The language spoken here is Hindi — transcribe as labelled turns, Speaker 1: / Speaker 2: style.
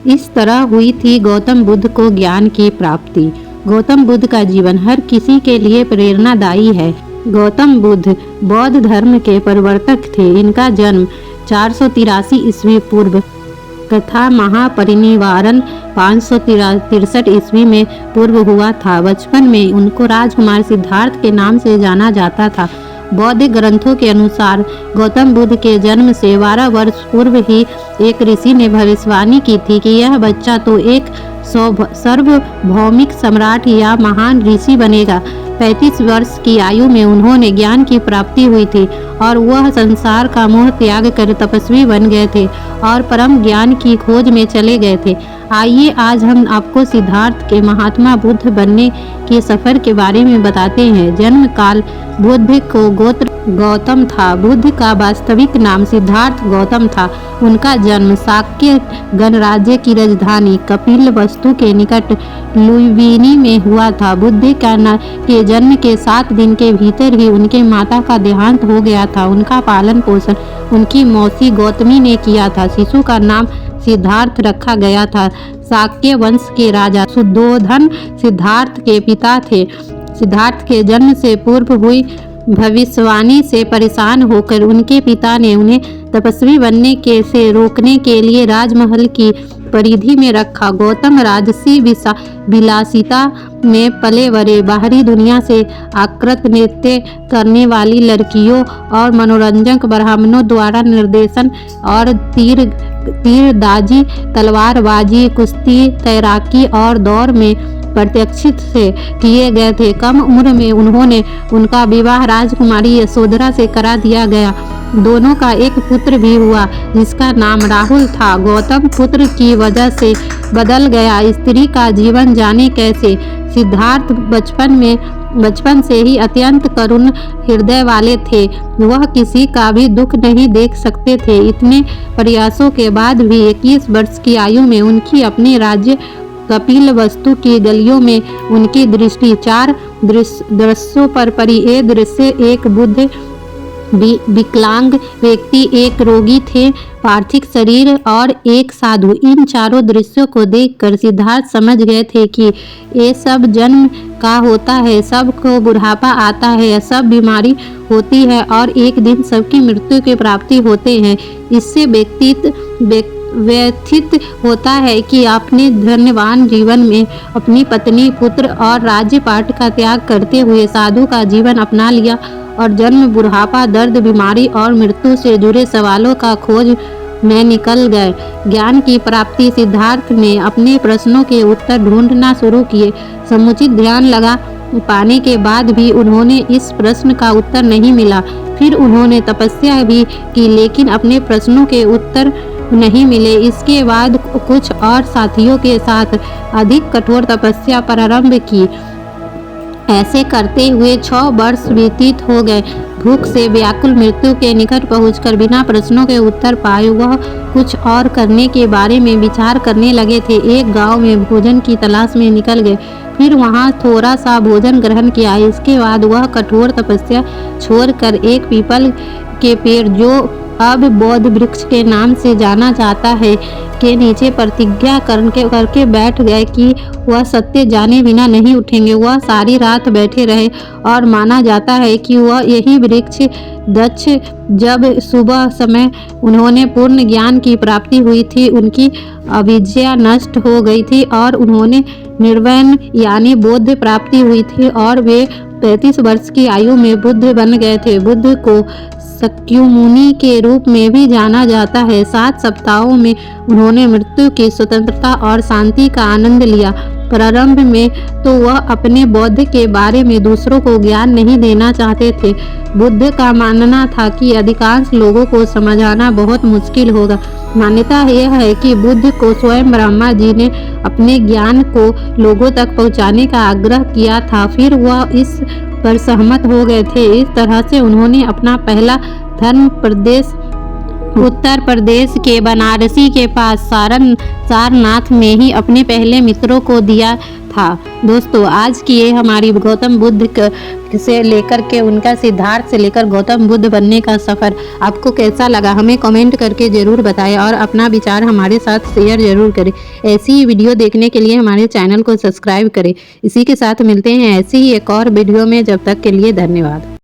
Speaker 1: इस तरह हुई थी गौतम बुद्ध को ज्ञान की प्राप्ति। गौतम बुद्ध का जीवन हर किसी के लिए प्रेरणादायी है। गौतम बुद्ध बौद्ध धर्म के प्रवर्तक थे। इनका जन्म 483 ईस्वी पूर्व तथा महापरिनिर्वाण 563 ईस्वी में पूर्व हुआ था। बचपन में उनको राजकुमार सिद्धार्थ के नाम से जाना जाता था। बौद्ध ग्रंथों के अनुसार गौतम बुद्ध के जन्म से 12 वर्ष पूर्व ही एक ऋषि ने भविष्यवाणी की थी कि यह बच्चा तो एक सार्वभौमिक सम्राट या महान ऋषि बनेगा। 35 वर्ष की आयु में उन्होंने ज्ञान की प्राप्ति हुई थी और वह संसार का मोह त्याग कर तपस्वी बन गए थे और परम ज्ञान की खोज में चले गए थे। आइए आज हम आपको सिद्धार्थ के महात्मा बुद्ध बनने के सफर के बारे में बताते हैं। जन्म काल बुद्ध को गोत्र गौतम था। बुद्ध का वास्तविक नाम सिद्धार्थ गौतम था। उनका जन्म शाक्य गणराज्य की राजधानी कपिलवस्तु के निकट लुम्बिनी में हुआ था। बुद्ध के जन्म के 7 दिन के भीतर ही उनके माता का देहांत हो गया था। उनका पालन पोषण उनकी मौसी गौतमी ने किया था। शिशु का नाम सिद्धार्थ रखा गया था। शाक्य वंश के राजा शुद्धोधन सिद्धार्थ के पिता थे। सिद्धार्थ के जन्म से पूर्व हुई भविष्यवाणी से परेशान होकर उनके पिता ने उन्हें तपस्वी बनने से रोकने के लिए राजमहल की परिधि में रखा। गौतम राजसी विलासिता में पले बड़े। बाहरी दुनिया से आकृत नृत्य करने वाली लड़कियों और मनोरंजक ब्राह्मणों द्वारा निर्देशन और तीरंदाजी, तलवारबाजी, कुश्ती, तैराकी और दौड़ में प्रत्यक्षित से किए गए थे। कम उम्र में उनका विवाह राजकुमारी यशोधरा से करा दिया गया। दोनों का एक पुत्र भी हुआ जिसका नाम राहुल था। गौतम पुत्र की वजह से बदल गया। स्त्री का जीवन जाने कैसे। सिद्धार्थ बचपन से ही अत्यंत करुण हृदय वाले थे। वह किसी का भी दुख नहीं देख सकते थे। इतने प्रयासों के बाद भी 21 वर्ष की आयु में उनकी अपने राज्य कपिलवस्तु की गलियों में उनकी दृष्टि 4 दृश्यों पर पड़ी। ये दृश्य एक बुद्ध विकलांग व्यक्ति, एक रोगी थे पार्थिव शरीर और एक साधु। इन चारों दृश्यों को देखकर सिद्धार्थ समझ गए थे कि ये सब जन्म का होता है, सबको बुढ़ापा आता है, सब बीमारी होती है और एक दिन सबकी मृत्यु की प्राप्ति होते हैं। इससे व्यथित होता है कि अपने धन्यवान जीवन में अपनी पत्नी, पुत्र और राज्यपाट का त्याग करते हुए साधु का जीवन अपना लिया और जन्म, बुढ़ापा, दर्द, बीमारी और मृत्यु से जुड़े सवालों का खोज में निकल गए। ज्ञान की प्राप्ति सिद्धार्थ ने अपने प्रश्नों के उत्तर ढूंढना शुरू किए। समुचित ध्यान लगा पाने के बाद भी उन्होंने इस प्रश्न का उत्तर नहीं मिला। फिर उन्होंने तपस्या भी की लेकिन अपने प्रश्नों के उत्तर नहीं मिले। इसके बाद कुछ और साथियों के साथ अधिक कठोर तपस्या प्रारंभ की। ऐसे करते हुए 6 वर्ष व्यतीत हो गए। भूख से व्याकुल मृत्यु के निकट पहुंचकर बिना प्रश्नों के उत्तर पाए वह कुछ और करने के बारे में विचार करने लगे थे। एक गांव में भोजन की तलाश में निकल गए। फिर वहां थोड़ा सा भोजन ग्रहण किया। इसके बाद वह कठोर तपस्या छोड़कर एक पीपल के पेड़, जो अब बौद्ध वृक्ष के नाम से जाना जाता है, के नीचे प्रतिज्ञा करके बैठ गए कि वह सत्य जाने बिना नहीं उठेंगे। वह सारी रात बैठे रहे और माना जाता है कि वह यही वृक्ष दक्ष जब सुबह समय उन्होंने पूर्ण ज्ञान की प्राप्ति हुई थी, उनकी अविद्या नष्ट हो गई थी और उन्होंने निर्वाण यानी बोध प्राप्ति हुई थी और वे 35 वर्ष की आयु में बुद्ध बन गए थे। बुद्ध को सक्युमुनि के रूप में भी जाना जाता है। 7 सप्ताहों में उन्होंने मृत्यु की स्वतंत्रता और शांति का आनंद लिया। प्रारंभ में तो वह अपने बौद्ध के बारे में दूसरों को ज्ञान नहीं देना चाहते थे। बुद्ध का मानना था कि अधिकांश लोगों को समझाना बहुत मुश्किल होगा। मान्यता यह है कि बुद्ध को स्वयं ब्रह्मा जी ने अपने ज्ञान को लोगों तक पहुंचाने का आग्रह किया था। फिर वह इस पर सहमत हो गए थे। इस तरह से उन्होंने अपना पहला धर्म प्रदेश उत्तर प्रदेश के बनारसी के पास सारनाथ में ही अपने पहले मित्रों को दिया था। दोस्तों, आज की ये हमारी गौतम बुद्ध से लेकर के उनका सिद्धार्थ से लेकर गौतम बुद्ध बनने का सफ़र आपको कैसा लगा हमें कमेंट करके ज़रूर बताएं और अपना विचार हमारे साथ शेयर ज़रूर करें। ऐसी ही वीडियो देखने के लिए हमारे चैनल को सब्सक्राइब करें। इसी के साथ मिलते हैं ऐसी ही एक और वीडियो में, जब तक के लिए धन्यवाद।